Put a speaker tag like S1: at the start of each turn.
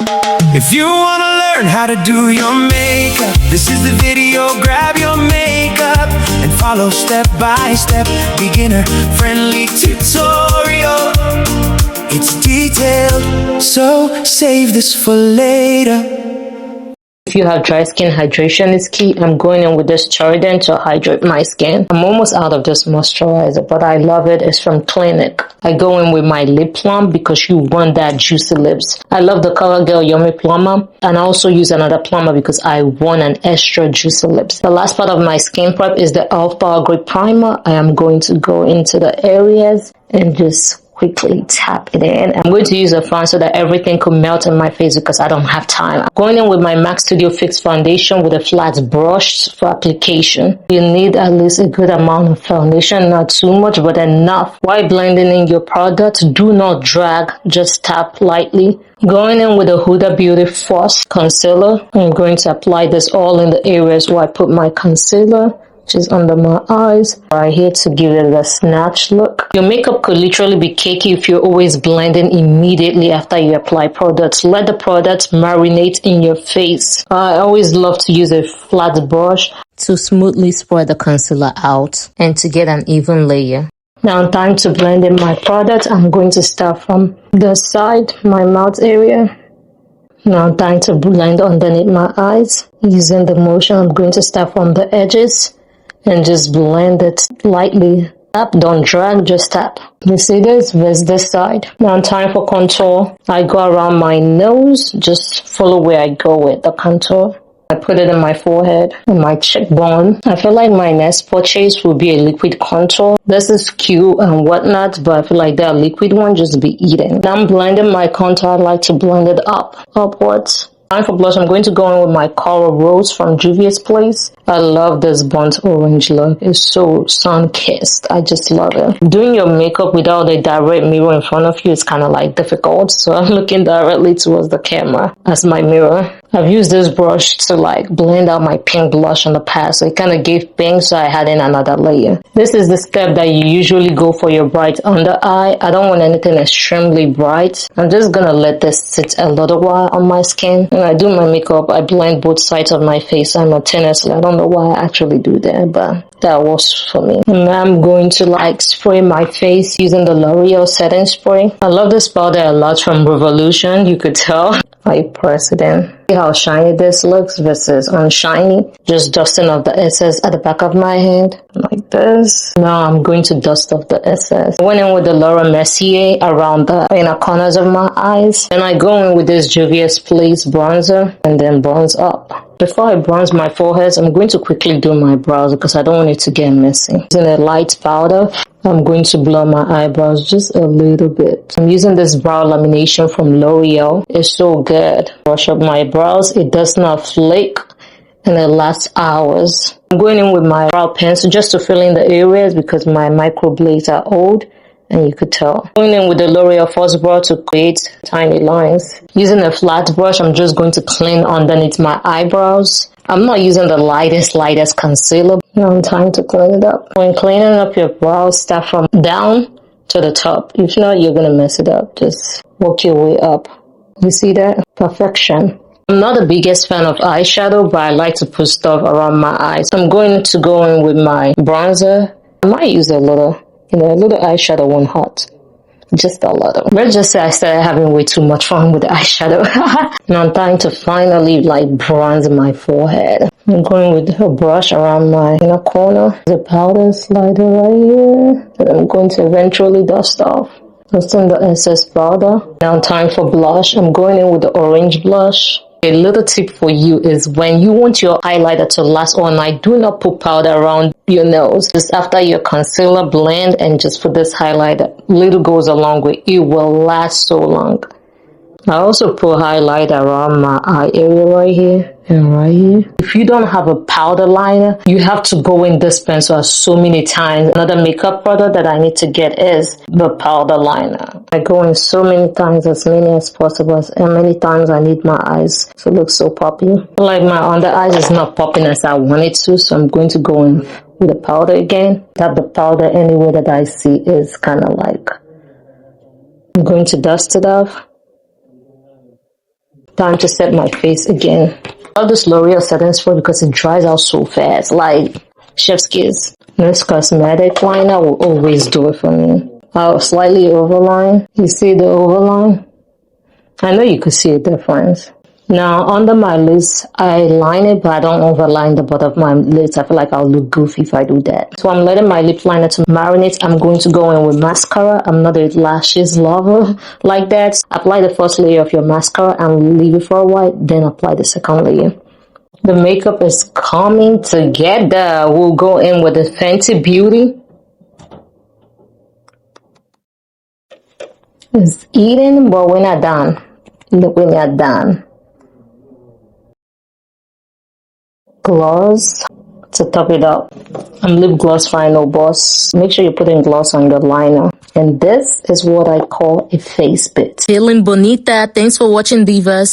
S1: If you wanna learn how to do your makeup, this is the video. Grab your makeup and follow step by step, beginner friendly tutorial. It's detailed, so save this for later.
S2: If you have dry skin, hydration is key. I'm going in with this Cherry to hydrate my skin. I'm almost out of this moisturizer, but I love it. It's from Clinique. I go in with my lip plum because you want that juicy lips. I love the CoverGirl Yummy Plumber, and I also use another plumber because I want an extra juicy lips. The last part of my skin prep is the e.l.f. Power Grip Primer. I am going to go into the areas and just quickly tap it in. I'm going to use a fan so that everything could melt in my face because I don't have time. I'm going in with my MAC Studio Fix foundation with a flat brush for application. You need at least a good amount of foundation, not too much, but enough. While blending in your product, do not drag, just tap lightly. Going in with the Huda Beauty Frost Concealer. I'm going to apply this all in the areas where I put my concealer, which is under my eyes, right here, to give it a snatch look. Your makeup could literally be cakey if you're always blending immediately after you apply products. Let the products marinate in your face. I always love to use a flat brush to smoothly spread the concealer out and to get an even layer. Now time to blend in my product. I'm going to start from the side, my mouth area. Now time to blend underneath my eyes. Using the motion, I'm going to start from the edges and just blend it lightly. Tap, don't drag, just tap. You see this? With this side. Now time for contour. I go around my nose, just follow where I go with the contour. I put it in my forehead and my cheekbone. I feel like my next purchase will be a liquid contour. This is cute and whatnot, but I feel like that liquid one just be eating. Now I'm blending my contour. I like to blend it upwards. Time for blush. I'm going to go in with my Coral Rose from Juvia's Place. I love this burnt orange look. It's so sun-kissed. I just love it. Doing your makeup without a direct mirror in front of you is kind of like difficult, so I'm looking directly towards the camera as my mirror. I've used this brush to like blend out my pink blush in the past, so it kind of gave pink, so I had in another layer. This is the step that you usually go for your bright under eye. I don't want anything extremely bright. I'm just gonna let this sit a little while on my skin. When I do my makeup, I blend both sides of my face simultaneously. I don't know why I actually do that, but that works for me. And I'm going to like spray my face using the L'Oreal setting spray. I love this powder a lot from Revolution. You could tell. I press it in. See how shiny this looks versus unshiny. Just dusting off the excess at the back of my hand like this. Now I'm going to dust off the excess. I went in with the Laura Mercier around the inner corners of my eyes. Then I go in with this Juvia's Place bronzer and then bronze up. Before I bronze my forehead, I'm going to quickly do my brows because I don't want it to get messy. Using a light powder, I'm going to blur my eyebrows just a little bit. I'm using this brow lamination from L'Oreal. It's so good. Brush up my brows. It does not flake and it lasts hours. I'm going in with my brow pencil just to fill in the areas because my microblades are old. And you could tell. Going in with the L'Oreal Force Brow to create tiny lines. Using a flat brush, I'm just going to clean underneath my eyebrows. I'm not using the lightest concealer. Now time to clean it up. When cleaning up your brows, start from down to the top. If not, you're going to mess it up. Just work your way up. You see that? Perfection. I'm not the biggest fan of eyeshadow, but I like to put stuff around my eyes. I'm going to go in with my bronzer. I might use a little eyeshadow won't hurt. Just a little. Let's just say I started having way too much fun with the eyeshadow. Now I'm trying to finally like bronze my forehead. I'm going with a brush around my inner corner. The powder slider right here. And I'm going to eventually dust off. Dusting the excess powder. Now time for blush. I'm going in with the orange blush. A little tip for you is when you want your highlighter to last all night, do not put powder around your nose. Just after your concealer, blend and just put this highlighter. Little goes a long way. It will last so long. I also put highlighter around my eye area right here and right here. If you don't have a powder liner, you have to go in this pencil so many times. Another makeup product that I need to get is the powder liner. I go in so many times, as many as possible, and many times I need my eyes to look so poppy. Like my under eyes is not popping as I want it to, so I'm going to go in with the powder again. Tap the powder anywhere that I see is kind of like. I'm going to dust it off. Time to set my face again. I love this L'Oreal setting spray because it dries out so fast. Like chef's kiss. This cosmetic liner will always do it for me. I'll slightly overline. You see the overline? I know you could see a difference. Now, under my lids, I line it, but I don't overline the bottom of my lids. I feel like I'll look goofy if I do that. So I'm letting my lip liner to marinate. I'm going to go in with mascara. I'm not a lashes lover like that. Apply the first layer of your mascara and leave it for a while, then apply the second layer. The makeup is coming together. We'll go in with the Fenty Beauty. It's eating, but we're not done. Look, we're not done. Gloss to top it up. I'm lip gloss final boss. Make sure you're putting gloss on your liner. And this is what I call a face bit. Feeling bonita. Thanks for watching, divas.